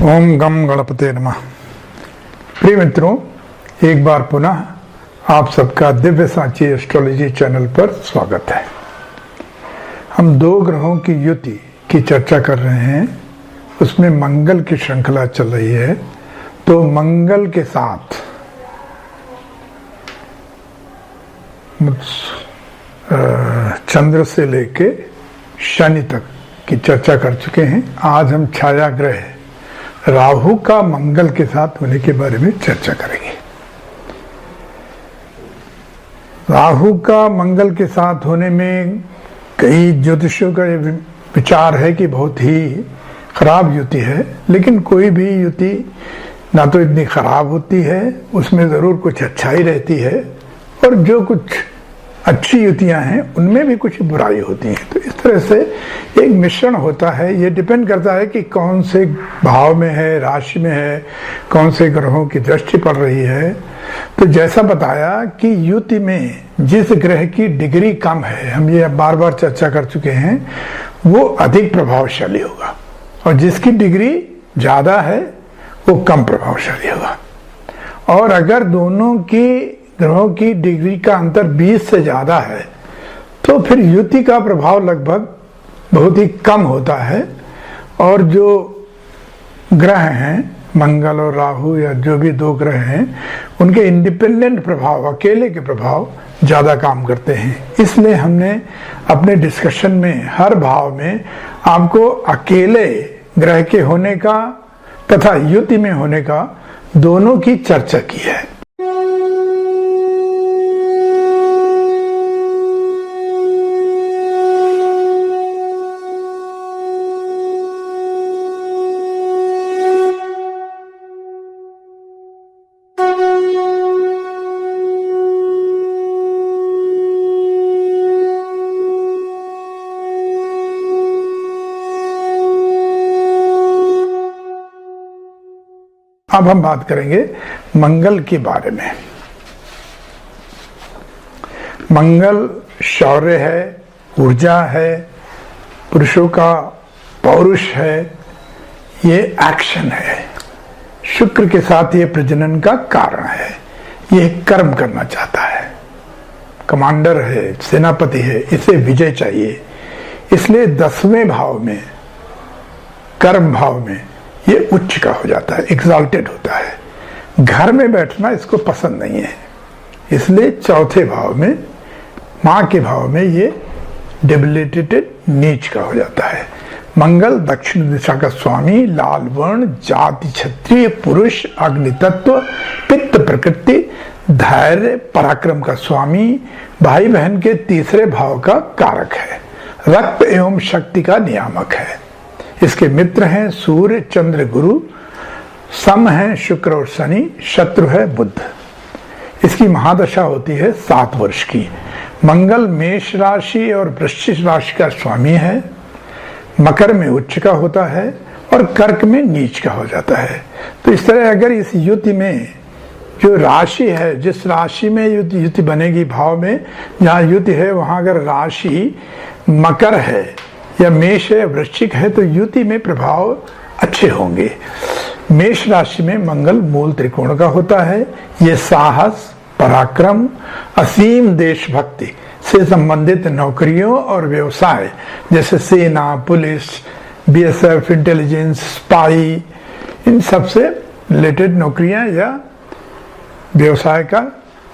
ओम गम गणपते नमः। प्रिय मित्रों, एक बार पुनः आप सबका दिव्य सांची एस्ट्रोलॉजी चैनल पर स्वागत है। हम दो ग्रहों की युति की चर्चा कर रहे हैं, उसमें मंगल की श्रृंखला चल रही है। तो मंगल के साथ चंद्र से लेके शनि तक की चर्चा कर चुके हैं। आज हम छाया ग्रह राहु का मंगल के साथ होने के बारे में चर्चा करेंगे। राहु का मंगल के साथ होने में कई ज्योतिषियों का विचार है कि बहुत ही खराब युति है, लेकिन कोई भी युति ना तो इतनी खराब होती है, उसमें जरूर कुछ अच्छाई रहती है, और जो कुछ अच्छी युतियां हैं उनमें भी कुछ बुराई होती है। तो इस तरह से एक मिश्रण होता है। ये डिपेंड करता है कि कौन से भाव में है, राशि में है, कौन से ग्रहों की दृष्टि पड़ रही है। तो जैसा बताया कि युति में जिस ग्रह की डिग्री कम है, हम ये बार बार चर्चा कर चुके हैं, वो अधिक प्रभावशाली होगा, और जिसकी डिग्री ज्यादा है वो कम प्रभावशाली होगा। और अगर दोनों की ग्रहों की डिग्री का अंतर 20 से ज्यादा है तो फिर युति का प्रभाव लगभग बहुत ही कम होता है, और जो ग्रह हैं मंगल और राहु या जो भी दो ग्रह हैं, उनके इंडिपेंडेंट प्रभाव, अकेले के प्रभाव ज्यादा काम करते हैं। इसलिए हमने अपने डिस्कशन में हर भाव में आपको अकेले ग्रह के होने का तथा युति में होने का दोनों की चर्चा की है। अब हम बात करेंगे मंगल के बारे में। मंगल शौर्य है, ऊर्जा है, पुरुषों का पौरुष है, ये एक्शन है। शुक्र के साथ ये प्रजनन का कारण है, ये कर्म करना चाहता है, कमांडर है, सेनापति है, इसे विजय चाहिए। इसलिए 10वें भाव में, कर्म भाव में, ये उच्च का हो जाता है, एक्साल्टेड होता है। घर में बैठना इसको पसंद नहीं है, इसलिए चौथे भाव में, मां के भाव में, ये डिबिलिटेटेड नीच का हो जाता है। मंगल दक्षिण दिशा का स्वामी, लाल वर्ण, जाति क्षत्रिय, पुरुष, अग्नि तत्व, पित्त प्रकृति, धैर्य पराक्रम का स्वामी, भाई बहन के तीसरे भाव का कारक है, रक्त एवं शक्ति का नियामक है। इसके मित्र हैं सूर्य, चंद्र, गुरु, सम हैं शुक्र और शनि, शत्रु है बुध। इसकी महादशा होती है 7 वर्ष की। मंगल मेष राशि और वृश्चिक राशि का स्वामी है, मकर में उच्च का होता है और कर्क में नीच का हो जाता है। तो इस तरह अगर इस युति में जो राशि है, जिस राशि में युति बनेगी, भाव में जहाँ युति है वहां अगर राशि मकर है या मेष है, वृश्चिक है, तो युति में प्रभाव अच्छे होंगे। मेष राशि में मंगल मूल त्रिकोण का होता है। ये साहस, पराक्रम, असीम देशभक्ति से संबंधित नौकरियों और व्यवसाय जैसे सेना, पुलिस, बीएसएफ, इंटेलिजेंस, स्पाई, इन सब से रिलेटेड नौकरियां या व्यवसाय का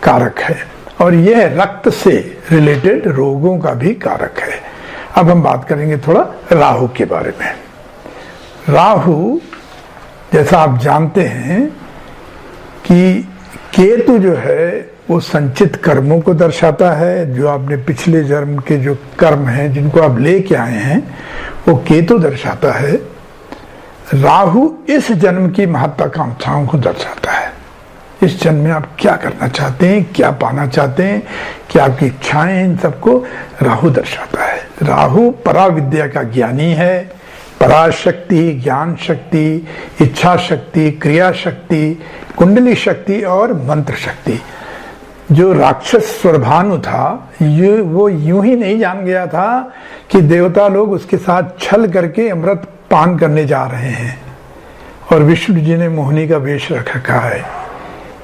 कारक है। और यह रक्त से रिलेटेड रोगों का भी कारक है। अब हम बात करेंगे थोड़ा राहु के बारे में। राहु, जैसा आप जानते हैं कि केतु जो है वो संचित कर्मों को दर्शाता है। जो आपने पिछले जन्म के जो कर्म हैं, जिनको आप लेके आए हैं, वो केतु दर्शाता है। राहु इस जन्म की महत्वाकांक्षाओं को दर्शाता है। इस जन्म में आप क्या करना चाहते हैं, क्या पाना चाहते हैं, क्या आपकी इच्छाएं, इन सबको राहु दर्शाता है। राहु पराविद्या का ज्ञानी है। पराशक्ति, ज्ञान शक्ति, इच्छा शक्ति, क्रिया शक्ति, कुंडली शक्ति और मंत्र शक्ति। जो राक्षस स्वरभानु था, वो यूं ही नहीं जान गया था कि देवता लोग उसके साथ छल करके अमृत पान करने जा रहे हैं, और विष्णु जी ने मोहिनी का वेश रख रखा है,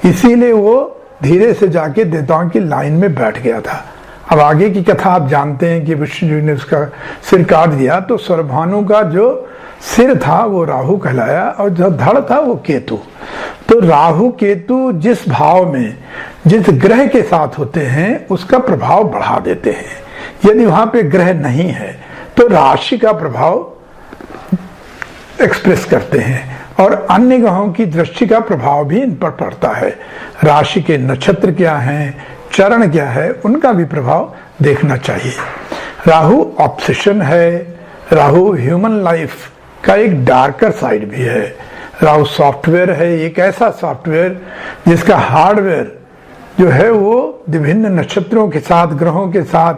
इसीलिए वो धीरे से जाके देवताओं की लाइन में बैठ गया था। अब आगे की कथा आप जानते हैं कि विष्णु जी ने उसका सिर काट दिया, तो स्वरभानु का जो सिर था वो राहु कहलाया और जो धड़ था वो केतु। तो राहु केतु जिस भाव में जिस ग्रह के साथ होते हैं उसका प्रभाव बढ़ा देते हैं। यदि वहां पे ग्रह नहीं है तो राशि का प्रभाव एक्सप्रेस करते हैं और अन्य ग्रहों की दृष्टि का प्रभाव भी इन पर पड़ता है। राशि के नक्षत्र क्या हैं, चरण क्या है, उनका भी प्रभाव देखना चाहिए। राहु ऑब्सेशन है, राहु ह्यूमन लाइफ का एक डार्कर साइड भी है। राहु सॉफ्टवेयर है, एक ऐसा सॉफ्टवेयर जिसका हार्डवेयर जो है वो विभिन्न नक्षत्रों के साथ, ग्रहों के साथ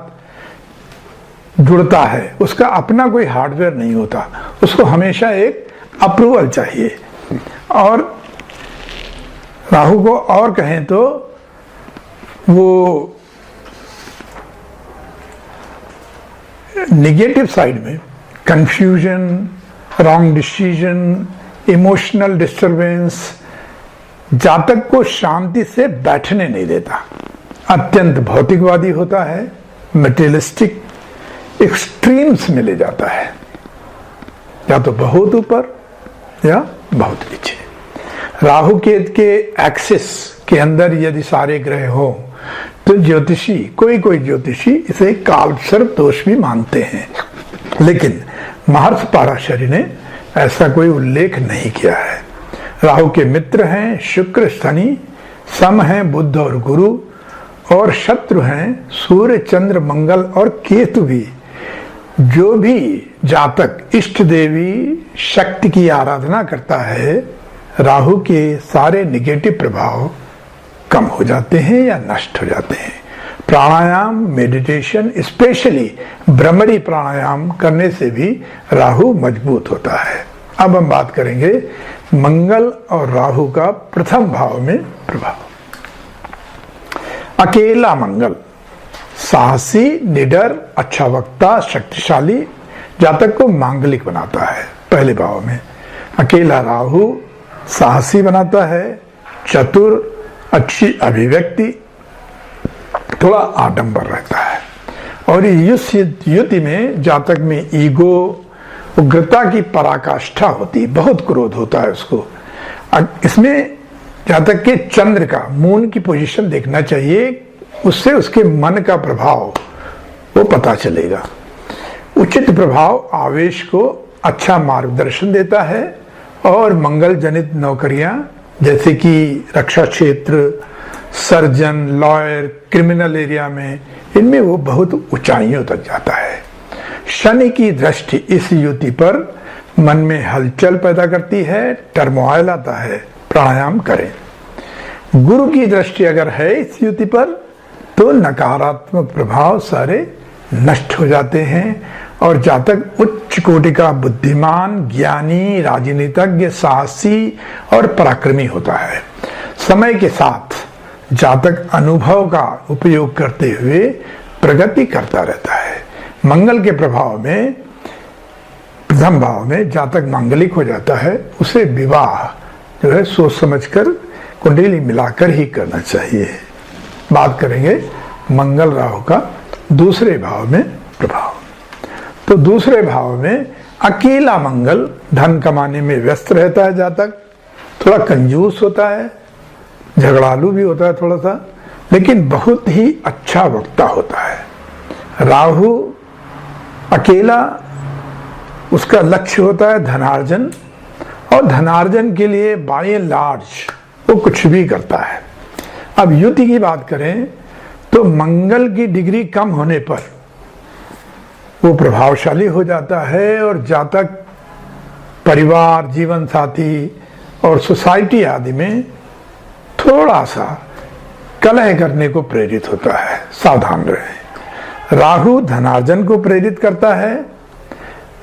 जुड़ता है। उसका अपना कोई हार्डवेयर नहीं होता, उसको हमेशा एक अप्रूवल चाहिए। और राहु को और कहें तो वो निगेटिव साइड में confusion, wrong decision, emotional disturbance, जातक को शांति से बैठने नहीं देता। अत्यंत भौतिकवादी होता है, मटेरियलिस्टिक एक्सट्रीम्स में ले जाता है, या तो बहुत ऊपर या बहुत नीचे। राहु केतु के एक्सिस के अंदर यदि सारे ग्रह हो तो ज्योतिषी, कोई ज्योतिषी इसे कालसर्प दोष भी मानते हैं, लेकिन महर्षि पराशरी ने ऐसा कोई उल्लेख नहीं किया है। राहु के मित्र हैं शुक्र, शनि, सम हैं बुध और गुरु, और शत्रु हैं सूर्य, चंद्र, मंगल और केतु भी। जो भी जातक इष्ट देवी शक्ति की आराधना करता है, राहु के सारे निगेटिव प्रभाव कम हो जाते हैं या नष्ट हो जाते हैं। प्राणायाम, मेडिटेशन, स्पेशली भ्रमरी प्राणायाम करने से भी राहु मजबूत होता है। अब हम बात करेंगे मंगल और राहु का प्रथम भाव में प्रभाव। अकेला मंगल साहसी, निडर, अच्छा वक्ता, शक्तिशाली, जातक को मांगलिक बनाता है। पहले भाव में अकेला राहु साहसी बनाता है, चतुर, अच्छी अभिव्यक्ति, थोड़ा आडंबर रहता है। और इस युति में जातक में ईगो, उग्रता की पराकाष्ठा होती, बहुत क्रोध होता है उसको। इसमें जातक के चंद्र का, मून की पोजीशन देखना चाहिए, उससे उसके मन का प्रभाव वो पता चलेगा। उचित प्रभाव आवेश को अच्छा मार्गदर्शन देता है और मंगल जनित नौकरियां जैसे कि रक्षा क्षेत्र, सर्जन, लॉयर, क्रिमिनल एरिया में, इनमें वो बहुत ऊंचाइयों तक जाता है। शनि की दृष्टि इस युति पर मन में हलचल पैदा करती है, टर्मोइल आता है, प्राणायाम करें। गुरु की दृष्टि अगर है इस युति पर तो नकारात्मक प्रभाव सारे नष्ट हो जाते हैं और जातक उच्च कोटि का बुद्धिमान, ज्ञानी, राजनीतिज्ञ, साहसी और पराक्रमी होता है। समय के साथ जातक अनुभव का उपयोग करते हुए प्रगति करता रहता है। मंगल के प्रभाव में प्रथम भाव में जातक मांगलिक हो जाता है, उसे विवाह जो है सोच समझकर कुंडली मिलाकर ही करना चाहिए। बात करेंगे मंगल राहु का दूसरे भाव में प्रभाव। तो दूसरे भाव में अकेला मंगल धन कमाने में व्यस्त रहता है जातक, थोड़ा कंजूस होता है, झगड़ालू भी होता है थोड़ा सा, लेकिन बहुत ही अच्छा वक्ता होता है। राहु अकेला, उसका लक्ष्य होता है धनार्जन, और धनार्जन के लिए बाय एंड लार्ज वो कुछ भी करता है। अब युति की बात करें तो मंगल की डिग्री कम होने पर वो प्रभावशाली हो जाता है और जातक परिवार, जीवन साथी और सोसाइटी आदि में थोड़ा सा कलह करने को प्रेरित होता है, सावधान रहें। राहु धनार्जन को प्रेरित करता है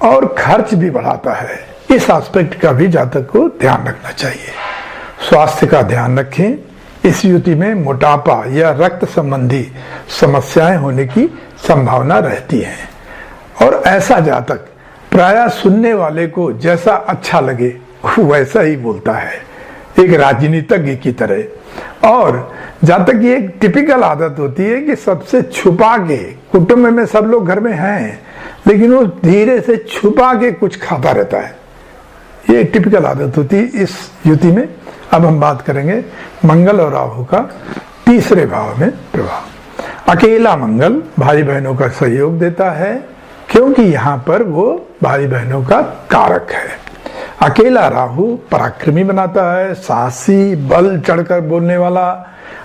और खर्च भी बढ़ाता है, इस एस्पेक्ट का भी जातक को ध्यान रखना चाहिए। स्वास्थ्य का ध्यान रखें। इस युति में मोटापा या रक्त संबंधी समस्याएं होने की संभावना रहती है और ऐसा जातक प्रायः सुनने वाले को जैसा अच्छा लगे वैसा ही बोलता है, एक राजनीतिज्ञ की तरह। और जहां तक ये एक टिपिकल आदत होती है कि सबसे छुपा के, कुटुंब में सब लोग घर में हैं लेकिन वो धीरे से छुपा के कुछ खाता रहता है, ये टिपिकल आदत होती है इस युति में। अब हम बात करेंगे मंगल और राहु का तीसरे भाव में प्रभाव। अकेला मंगल भाई बहनों का सहयोग देता है क्योंकि यहाँ पर वो भाई बहनों का कारक है। अकेला राहु पराक्रमी बनाता है, साहसी, बल चढ़कर बोलने वाला,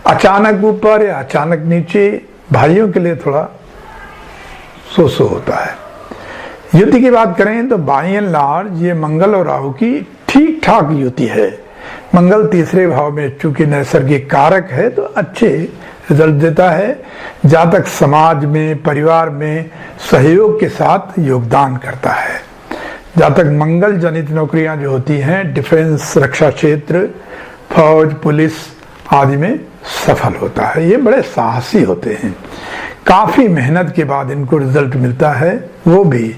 अचानक ऊपर या अचानक नीचे, भाइयों के लिए थोड़ा सो होता है। युति की बात करें तो बाई एंड लार्ज ये मंगल और राहु की ठीक ठाक युति है। मंगल तीसरे भाव में चूंकि नैसर्गिक कारक है तो अच्छे रिजल्ट देता है। जातक समाज में, परिवार में सहयोग के साथ योगदान करता है। जातक मंगल जनित नौकरियां जो होती हैं, डिफेंस, रक्षा क्षेत्र, फौज, पुलिस आदि में सफल होता है। ये बड़े साहसी होते हैं, काफी मेहनत के बाद इनको रिजल्ट मिलता है, वो भी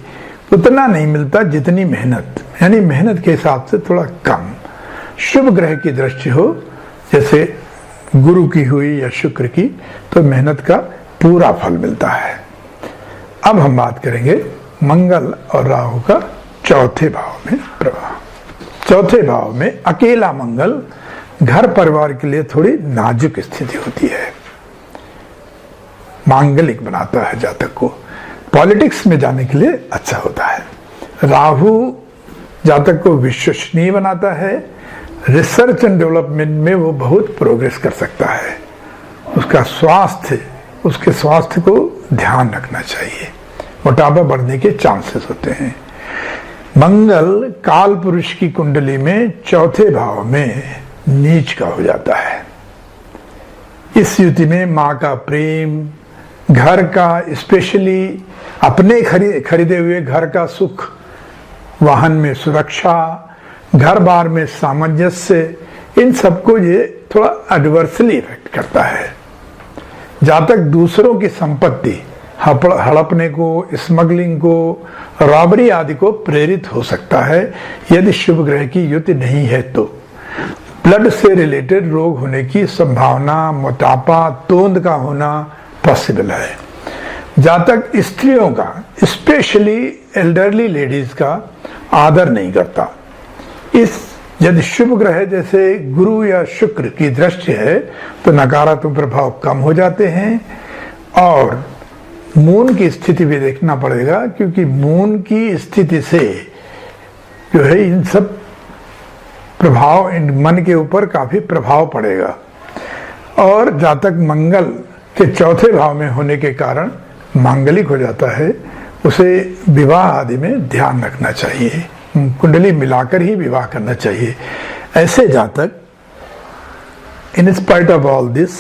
उतना नहीं मिलता जितनी मेहनत, यानी मेहनत के हिसाब से थोड़ा कम। शुभ ग्रह की दृष्टि हो, जैसे गुरु की हुई या शुक्र की, तो मेहनत का पूरा फल मिलता है। अब हम बात करेंगे मंगल और राहु का चौथे भाव में प्रभाव। चौथे भाव में अकेला मंगल घर परिवार के लिए थोड़ी नाजुक स्थिति होती है, मांगलिक बनाता है जातक को। पॉलिटिक्स में जाने के लिए अच्छा होता है। राहु जातक को विश्वसनीय बनाता है, रिसर्च एंड डेवलपमेंट में वो बहुत प्रोग्रेस कर सकता है। उसका स्वास्थ्य, उसके स्वास्थ्य को ध्यान रखना चाहिए, मोटापा बढ़ने के चांसेस होते हैं। मंगल काल पुरुष की कुंडली में चौथे भाव में नीच का हो जाता है। इस युति में मां का प्रेम, घर का, स्पेशली अपने खरीदे हुए घर का सुख, वाहन में सुरक्षा, घर बार में सामंजस्य, इन सबको ये थोड़ा एडवर्सली इफेक्ट करता है। जातक दूसरों की संपत्ति हड़पने को, स्मगलिंग को, रॉबरी आदि को प्रेरित हो सकता है यदि शुभ ग्रह की युति नहीं है तो। ब्लड से रिलेटेड रोग होने की संभावना, मोटापा, तोंद का होना पॉसिबल है। जातक स्त्रियों का, स्पेशली एल्डरली लेडीज का आदर नहीं करता। इस यदि शुभ ग्रह जैसे गुरु या शुक्र की दृष्टि है तो नकारात्मक प्रभाव कम हो जाते हैं। और मून की स्थिति भी देखना पड़ेगा, क्योंकि मून की स्थिति से जो है इन सब प्रभाव, इन मन के ऊपर काफी प्रभाव पड़ेगा। और जातक मंगल के चौथे भाव में होने के कारण मांगलिक हो जाता है, उसे विवाह आदि में ध्यान रखना चाहिए, कुंडली मिलाकर ही विवाह करना चाहिए। ऐसे जातक in spite of all this,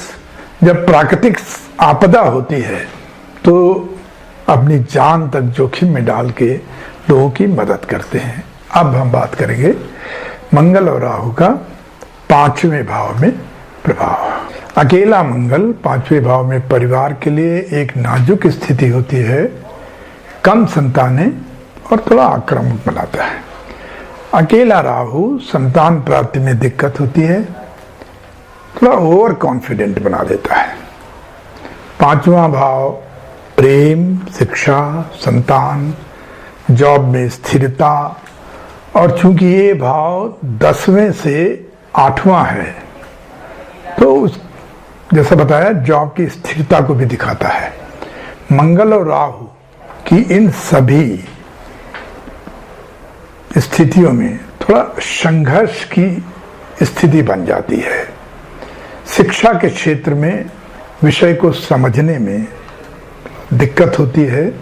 जब प्राकृतिक आपदा होती है तो अपनी जान तक जोखिम में डाल के लोगों की मदद करते हैं। अब हम बात करेंगे मंगल और राहु का पांचवें भाव में प्रभाव। अकेला मंगल पांचवें भाव में परिवार के लिए एक नाजुक स्थिति होती है, कम संतानें और थोड़ा आक्रामक बनाता है। अकेला राहु संतान प्राप्ति में दिक्कत होती है, थोड़ा ओवर कॉन्फिडेंट बना देता है। पांचवा भाव प्रेम, शिक्षा, संतान, जॉब में स्थिरता, और चूंकि ये भाव 10वें से 8वां है तो जैसा बताया जॉब की स्थिरता को भी दिखाता है। मंगल और राहु की इन सभी स्थितियों में थोड़ा संघर्ष की स्थिति बन जाती है। शिक्षा के क्षेत्र में विषय को समझने में दिक्कत होती है,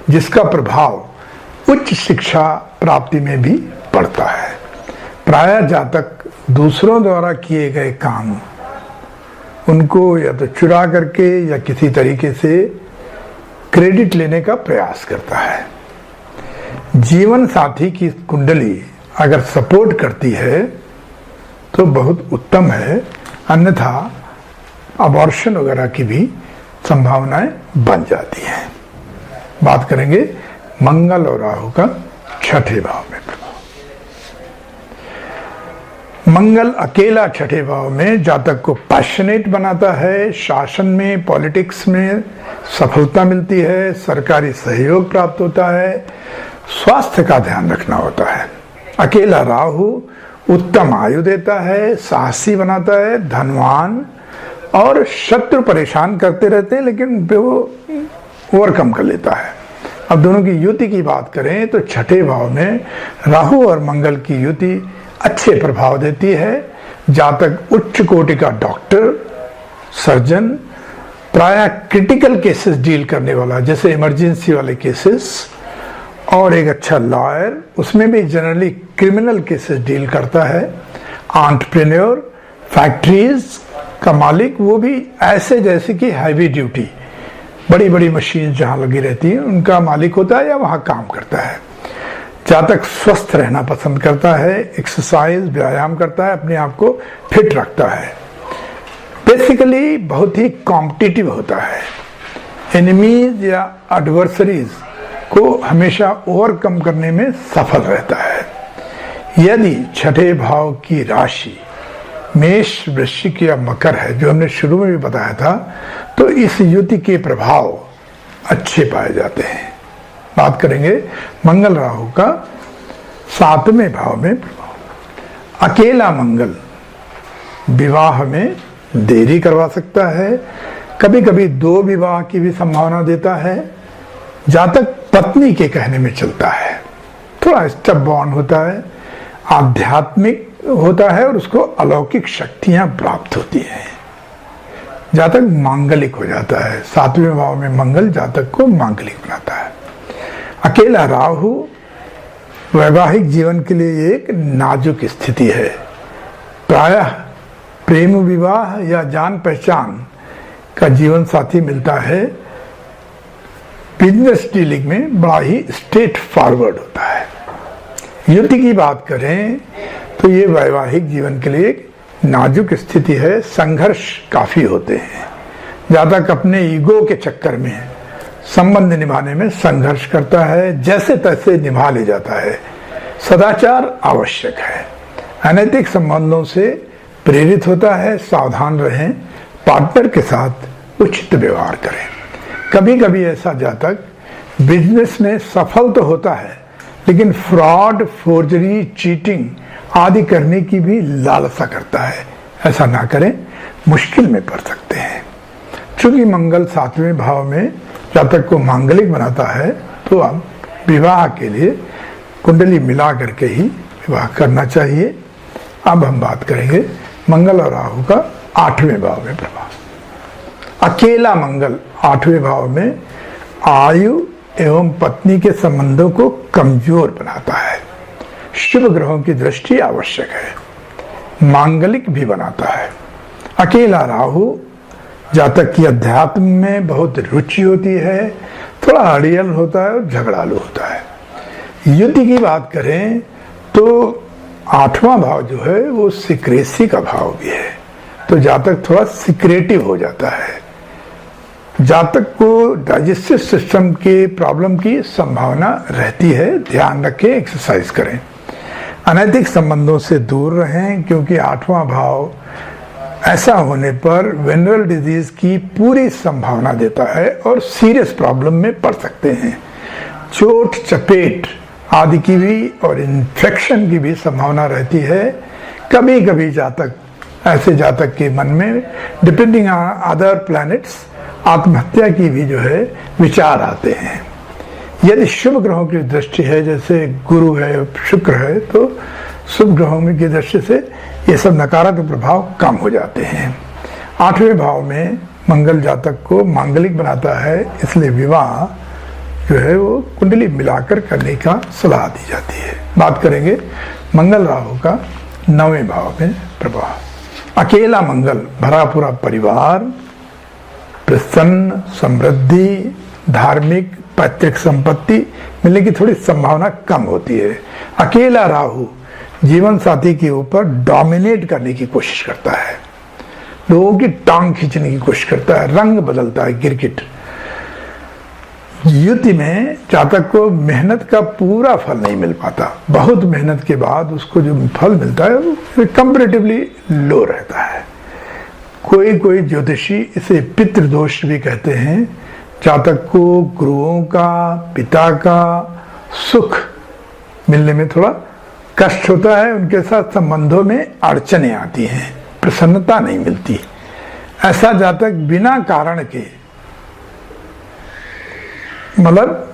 जिसका प्रभाव उच्च शिक्षा प्राप्ति में भी पड़ता है। प्रायः जातक दूसरों द्वारा किए गए काम उनको या तो चुरा करके या किसी तरीके से क्रेडिट लेने का प्रयास करता है। जीवन साथी की कुंडली अगर सपोर्ट करती है तो बहुत उत्तम है, अन्यथा अबॉर्शन वगैरह की भी संभावनाएं बन जाती हैं। बात करेंगे मंगल और राहु का छठे भाव में प्रभाव। मंगल अकेला छठे भाव में जातक को पैशनेट बनाता है, शासन में, पॉलिटिक्स में सफलता मिलती है, सरकारी सहयोग प्राप्त होता है, स्वास्थ्य का ध्यान रखना होता है। अकेला राहु उत्तम आयु देता है, साहसी बनाता है, धनवान, और शत्रु परेशान करते रहते हैं लेकिन वो ओवरकम कर लेता है। अब दोनों की युति की बात करें तो छठे भाव में राहु और मंगल की युति अच्छे प्रभाव देती है। जातक उच्च कोटि का डॉक्टर, सर्जन, प्रायः क्रिटिकल केसेस डील करने वाला, जैसे इमरजेंसी वाले केसेस, और एक अच्छा लॉयर, उसमें भी जनरली क्रिमिनल केसेस डील करता है। एंटरप्रेन्योर, फैक्ट्रीज का मालिक, वो भी ऐसे जैसे कि हैवी ड्यूटी, बड़ी बड़ी मशीन जहां लगी रहती है उनका मालिक होता है या वहां काम करता है। जातक स्वस्थ रहना पसंद करता है, एक्सरसाइज, व्यायाम करता है, अपने आप को फिट रखता है। बेसिकली बहुत ही कॉम्पिटिटिव होता है, एनिमीज या एडवर्सरीज को हमेशा ओवरकम करने में सफल रहता है। यदि छठे भाव की राशि मेष, वृश्चिक या मकर है, जो हमने शुरू में भी बताया था, तो इस युति के प्रभाव अच्छे पाए जाते हैं। बात करेंगे मंगल राहु का 7वें भाव में प्रभाव। अकेला मंगल विवाह में देरी करवा सकता है, कभी कभी 2 विवाह की भी संभावना देता है। जातक पत्नी के कहने में चलता है, थोड़ा स्टब बॉन्ड होता है, आध्यात्मिक होता है और उसको अलौकिक शक्तियां प्राप्त होती हैं। जातक मांगलिक हो जाता है, 7वें भाव में मंगल जातक को मांगलिक बनाता है। अकेला राहु वैवाहिक जीवन के लिए एक नाजुक स्थिति है, प्रायः प्रेम विवाह या जान पहचान का जीवन साथी मिलता है। बिजनेस डीलिंग में बड़ा ही स्ट्रेट फॉरवर्ड होता है। युति की बात करें तो ये वैवाहिक जीवन के लिए एक नाजुक स्थिति है, संघर्ष काफी होते हैं। जातक अपने ईगो के चक्कर में संबंध निभाने में संघर्ष करता है, जैसे तैसे निभा ले जाता है। सदाचार आवश्यक है, अनैतिक संबंधों से प्रेरित होता है, सावधान रहें, पार्टनर के साथ उचित व्यवहार करें। कभी कभी ऐसा जातक बिजनेस में सफल तो होता है लेकिन फ्रॉड, फोर्जरी, चीटिंग आदि करने की भी लालसा करता है। ऐसा ना करें, मुश्किल में पड़ सकते हैं। चूंकि मंगल 7वें भाव में जातक को मांगलिक बनाता है तो अब विवाह के लिए कुंडली मिला करके ही विवाह करना चाहिए। अब हम बात करेंगे मंगल और राहु का 8वें भाव में प्रभाव। अकेला मंगल 8वें भाव में आयु एवं पत्नी के संबंधों को कमजोर बनाता है। शुभ ग्रहों की दृष्टि आवश्यक है, मांगलिक भी बनाता है। अकेला राहु जातक की अध्यात्म में बहुत रुचि होती है, थोड़ा अड़ियल होता है और झगड़ालू होता है। युति की बात करें तो 8वां भाव जो है वो सिक्रेसी का भाव भी है, तो जातक थोड़ा सिक्रेटिव हो जाता है। जातक को डाइजेस्टिव सिस्टम के प्रॉब्लम की संभावना रहती है, ध्यान रखें, एक्सरसाइज करें। अनैतिक संबंधों से दूर रहें क्योंकि 8वां भाव ऐसा होने पर वेनरल डिजीज की पूरी संभावना देता है और सीरियस प्रॉब्लम में पड़ सकते हैं। चोट, चपेट आदि की भी और इन्फेक्शन की भी संभावना रहती है। कभी कभी जातक, ऐसे जातक के मन में डिपेंडिंग ऑन अदर प्लैनेट्स आत्महत्या की भी जो है विचार आते हैं। यदि शुभ ग्रहों की दृष्टि है, जैसे गुरु है, शुक्र है, तो शुभ ग्रहों की दृष्टि से ये सब नकारात्मक प्रभाव कम हो जाते हैं। 8वें भाव में मंगल जातक को मांगलिक बनाता है, इसलिए विवाह जो है वो कुंडली मिलाकर करने का सलाह दी जाती है। बात करेंगे मंगल राहु का 9वें भाव में प्रभाव। अकेला मंगल भरा पूरा परिवार, प्रसन्न, समृद्धि, धार्मिक, पैतृक संपत्ति मिलने की थोड़ी संभावना कम होती है। अकेला राहु जीवन साथी के ऊपर डोमिनेट करने की कोशिश करता है, लोगों की टांग खींचने की कोशिश करता है, रंग बदलता है, गिरगिट। युति में जातक को मेहनत का पूरा फल नहीं मिल पाता, बहुत मेहनत के बाद उसको जो फल मिलता है वो कंपैरेटिवली लो रहता है। कोई कोई ज्योतिषी इसे पितृदोष भी कहते हैं। जातक को गुरुओं का, पिता का सुख मिलने में थोड़ा कष्ट होता है, उनके साथ संबंधों में अड़चने आती हैं, प्रसन्नता नहीं मिलती। ऐसा जातक बिना कारण के, मतलब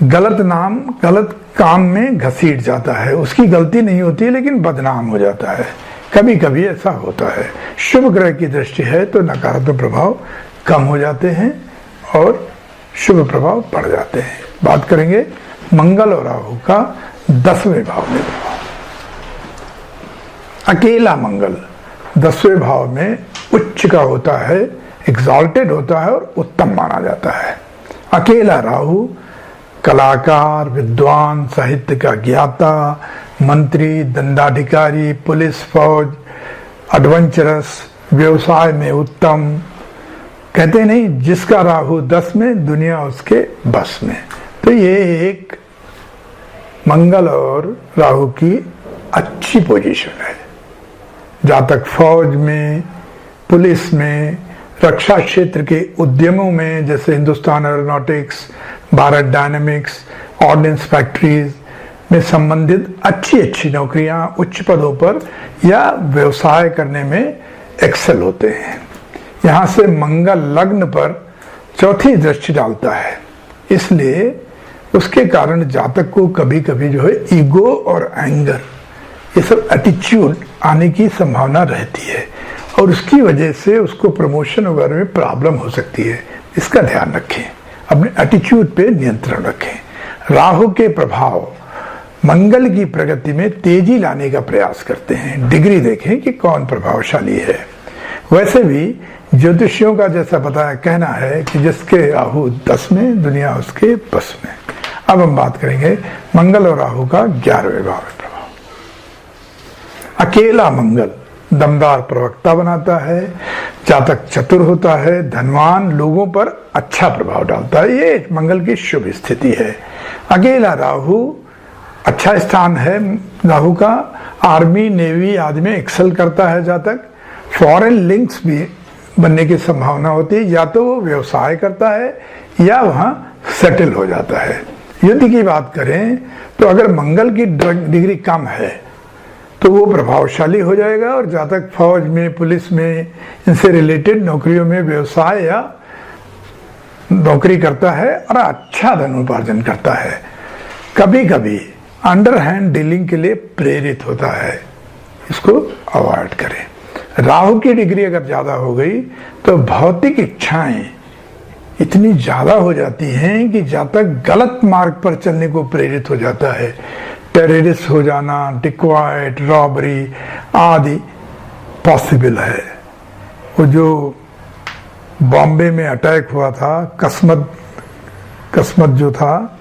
गलत नाम गलत काम में घसीट जाता है। उसकी गलती नहीं होती है लेकिन बदनाम हो जाता है। कभी कभी ऐसा होता है। शुभ ग्रह की दृष्टि है तो नकारात्मक प्रभाव कम हो जाते हैं और शुभ प्रभाव बढ़ जाते हैं। बात करेंगे मंगल और राहु का 10वें भाव में प्रभाव। अकेला मंगल 10वें भाव में उच्च का होता है, एग्जॉल्टेड होता है और उत्तम माना जाता है। अकेला राहु कलाकार, विद्वान, साहित्य का ज्ञाता, मंत्री, दंडाधिकारी, पुलिस, फौज, एडवेंचरस, व्यवसाय में उत्तम। कहते नहीं जिसका राहु 10 में दुनिया उसके बस में। तो ये एक मंगल और राहु की अच्छी पोजीशन है। जातक फौज में, पुलिस में, रक्षा क्षेत्र के उद्यमों में जैसे Hindustan Aeronautics, Bharat Dynamics, ordnance factories में संबंधित अच्छी अच्छी नौकरियां, उच्च पदों पर या व्यवसाय करने में एक्सेल होते हैं। यहाँ से मंगल लग्न पर चौथी दृष्टि डालता है, इसलिए उसके कारण जातक को कभी कभी जो है ईगो और एंगर, ये सब एटीट्यूड आने की संभावना रहती है और उसकी वजह से उसको प्रमोशन वगैरह में प्रॉब्लम हो सकती है। इसका ध्यान रखें, अपने एटीट्यूड पे नियंत्रण रखें। राहु के प्रभाव मंगल की प्रगति में तेजी लाने का प्रयास करते हैं। डिग्री देखें कि कौन प्रभावशाली है। वैसे भी ज्योतिषियों का जैसा बताया कहना है कि जिसके राहु 10 में दुनिया उसके बस में। अब हम बात करेंगे मंगल और राहु का 11वें भाव में प्रभाव। अकेला मंगल दमदार प्रवक्ता बनाता है, जातक चतुर होता है, धनवान, लोगों पर अच्छा प्रभाव डालता है। ये मंगल की शुभ स्थिति है। अकेला राहु अच्छा स्थान है राहु का। आर्मी, नेवी आदि में एक्सेल करता है जातक। फॉरेन लिंक्स भी बनने की संभावना होती है, या तो वो व्यवसाय करता है या वहां सेटल हो जाता है। युद्ध की बात करें तो अगर मंगल की डिग्री कम है तो वो प्रभावशाली हो जाएगा और जातक फौज में, पुलिस में, इनसे रिलेटेड नौकरियों में व्यवसाय या नौकरी करता है और अच्छा धन उपार्जन करता है। कभी कभी अंडरहैंड डीलिंग के लिए प्रेरित होता है, इसको अवॉइड करें। राहु की डिग्री अगर ज्यादा हो गई तो भौतिक इच्छाएं इतनी ज्यादा हो जाती हैं कि जातक गलत मार्ग पर चलने को प्रेरित हो जाता है। टेररिस्ट हो जाना, डिक्वाइट, रॉबरी आदि पॉसिबल है। वो जो बॉम्बे में अटैक हुआ था, कसमत जो था,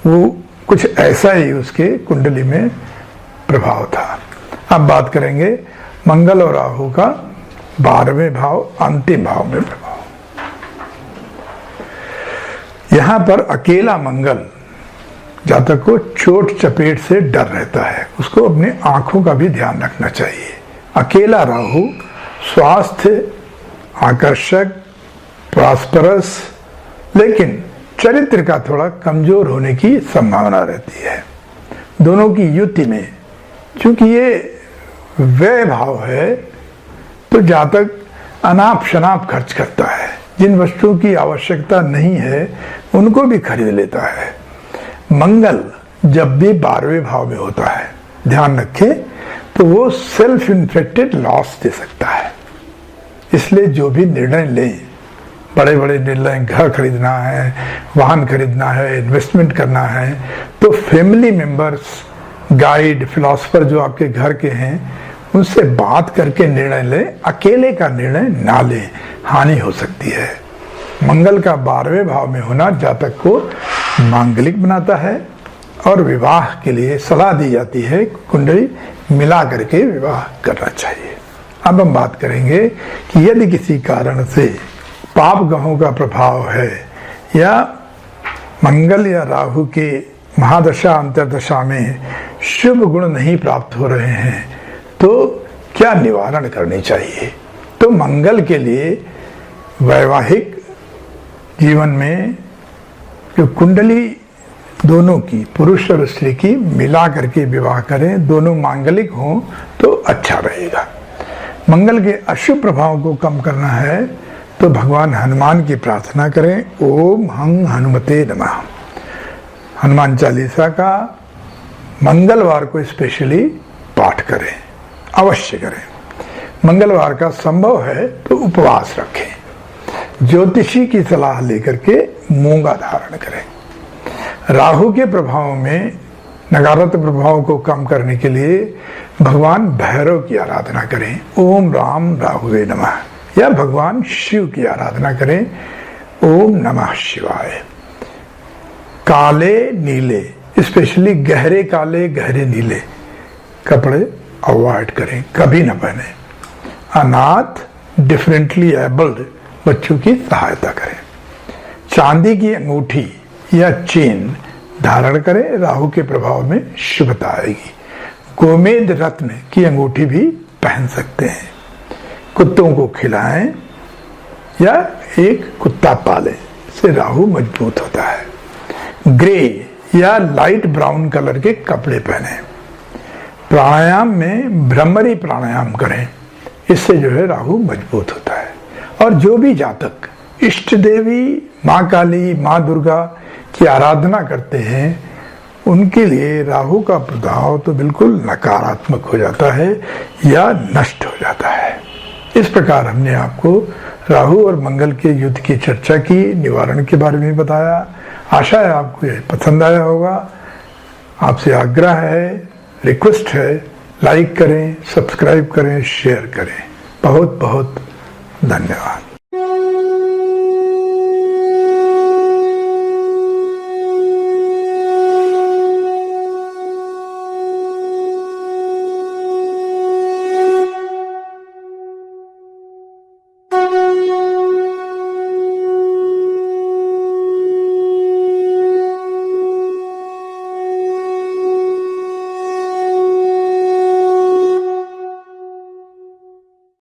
वो कुछ ऐसा ही उसके कुंडली में प्रभाव था। अब बात करेंगे मंगल और राहु का 12वें भाव, अंतिम भाव में प्रभाव। यहां पर अकेला मंगल जातक को चोट चपेट से डर रहता है, उसको अपनी आंखों का भी ध्यान रखना चाहिए। अकेला राहु स्वास्थ्य आकर्षक, प्रॉस्परस, लेकिन चरित्र का थोड़ा कमजोर होने की संभावना रहती है। दोनों की युति में चूंकि ये व्यय भाव है तो जातक अनाप शनाप खर्च करता है। जिन वस्तुओं की आवश्यकता नहीं है उनको भी खरीद लेता है। मंगल जब भी 12वें भाव में होता है, ध्यान रखें, तो वो सेल्फ इन्फेक्टेड लॉस दे सकता है। इसलिए जो भी निर्णय लें, बड़े बड़े निर्णय, घर खरीदना है, वाहन खरीदना है, इन्वेस्टमेंट करना है, तो फैमिली मेंबर्स, गाइड, फिलॉसफर जो आपके घर के हैं उनसे बात करके निर्णय लें। अकेले का निर्णय ना लें, हानि हो सकती है। मंगल का 12वें भाव में होना जातक को मांगलिक बनाता है और विवाह के लिए सलाह दी जाती है कुंडली मिला करके विवाह करना चाहिए। अब हम बात करेंगे कि यदि किसी कारण से पाप ग्रहों का प्रभाव है या मंगल या राहु के महादशा अंतर्दशा में शुभ गुण नहीं प्राप्त हो रहे हैं तो क्या निवारण करनी चाहिए? तो मंगल के लिए वैवाहिक जीवन में जो कुंडली दोनों की, पुरुष और स्त्री की, मिला करके विवाह करें, दोनों मांगलिक हों तो अच्छा रहेगा। मंगल के अशुभ प्रभाव को कम करना है तो भगवान हनुमान की प्रार्थना करें। ओम हं हनुमते नमः। हनुमान चालीसा का मंगलवार को स्पेशली पाठ करें, अवश्य करें। मंगलवार का संभव है तो उपवास रखें। ज्योतिषी की सलाह लेकर के मूंगा धारण करें। राहु के प्रभाव में नकारात्मक प्रभाव को कम करने के लिए भगवान भैरव की आराधना करें। ओम राम राहुवे नमः। या भगवान शिव की आराधना करें। ओम नमः शिवाय। काले नीले, स्पेशली गहरे काले गहरे नीले कपड़े अवॉइड करें, कभी न पहने। अनाथ, डिफरेंटली एबल्ड बच्चों की सहायता करें। चांदी की अंगूठी या चेन धारण करें, राहु के प्रभाव में शुभता आएगी। गोमेद रत्न की अंगूठी भी पहन सकते हैं। कुत्तों को खिलाएं या एक कुत्ता पालें, इससे राहु मजबूत होता है। ग्रे या लाइट ब्राउन कलर के कपड़े पहने। प्राणायाम में भ्रमरी प्राणायाम करें, इससे जो है राहु मजबूत होता है। और जो भी जातक इष्ट देवी माँ काली, माँ दुर्गा की आराधना करते हैं, उनके लिए राहु का प्रभाव तो बिल्कुल नकारात्मक हो जाता है या नष्ट हो जाता है। इस प्रकार हमने आपको राहु और मंगल के युद्ध की चर्चा की, निवारण के बारे में बताया। आशा है आपको ये पसंद आया होगा। आपसे आग्रह है, रिक्वेस्ट है, लाइक करें, सब्सक्राइब करें, शेयर करें। बहुत बहुत धन्यवाद।